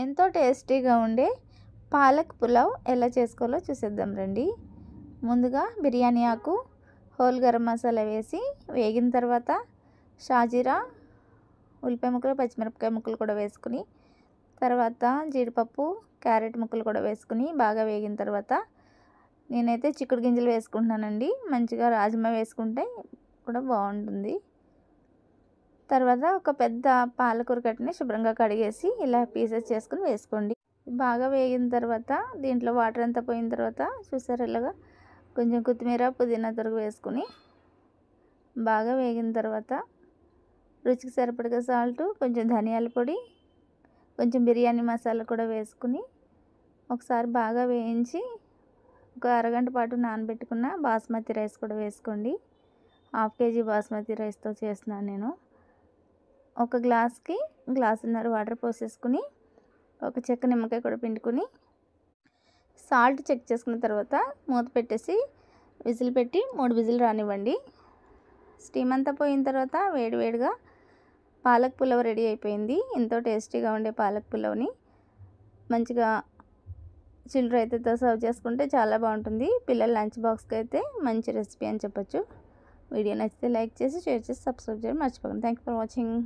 ఎంతో టేస్టీగా ఉండే పాలక్ పులావ్ ఎలా చేసుకోవాలో చూసేద్దాం రండి. ముందుగా బిర్యానీ ఆకు, హోల్ గరం మసాలా వేసి వేగిన తర్వాత షాజీరా, ఉల్లిపాయ ముక్కలు, పచ్చిమిరపకాయ ముక్కలు కూడా వేసుకుని, తర్వాత జీడిపప్పు, క్యారెట్ ముక్కలు కూడా వేసుకుని బాగా వేగిన తర్వాత నేనైతే చిక్కుడు గింజలు వేసుకుంటున్నానండి. మంచిగా రాజ్మా వేసుకుంటే కూడా బాగుంటుంది. తర్వాత ఒక పెద్ద పాలకూర కట్టని శుభ్రంగా కడిగేసి ఇలా పీసెస్ చేసుకుని వేసుకోండి. బాగా వేగిన తర్వాత దీంట్లో వాటర్ అంతా పోయిన తర్వాత చూసారు ఇలాగా కొంచెం కొత్తిమీర, పుదీనా తరుగు వేసుకుని బాగా వేగిన తర్వాత రుచికి సరిపడగా సాల్ట్, కొంచెం ధనియాల పొడి, కొంచెం బిర్యానీ మసాలా కూడా వేసుకుని ఒకసారి బాగా వేయించి ఒక అరగంట పాటు నానబెట్టుకున్న బాస్మతి రైస్ కూడా వేసుకోండి. 1/2 kg బాస్మతి రైస్తో చేస్తున్నాను నేను. ఒక గ్లాస్కి గ్లాసున్నర వాటర్ పోసేసుకుని ఒక చెక్క నిమ్మకాయ కూడా పిండుకుని సాల్ట్ చెక్ చేసుకున్న తర్వాత మూత పెట్టేసి విజిల్ పెట్టి 3 విజిల్ రానివ్వండి. స్టీమ్ అంతా పోయిన తర్వాత వేడివేడిగా పాలక్ పులావ్ రెడీ అయిపోయింది. ఎంతో టేస్టీగా ఉండే పాలక్ పులావ్ని మంచిగా చిల్లు రైతాతో సర్వ్ చేసుకుంటే చాలా బాగుంటుంది. పిల్లల లంచ్ బాక్స్కి అయితే మంచి రెసిపీ అని చెప్పొచ్చు. వీడియో నచ్చితే లైక్ చేసి, షేర్ చేసి, సబ్స్క్రైబ్ చేయడం మర్చిపోకండి. Thank you for watching.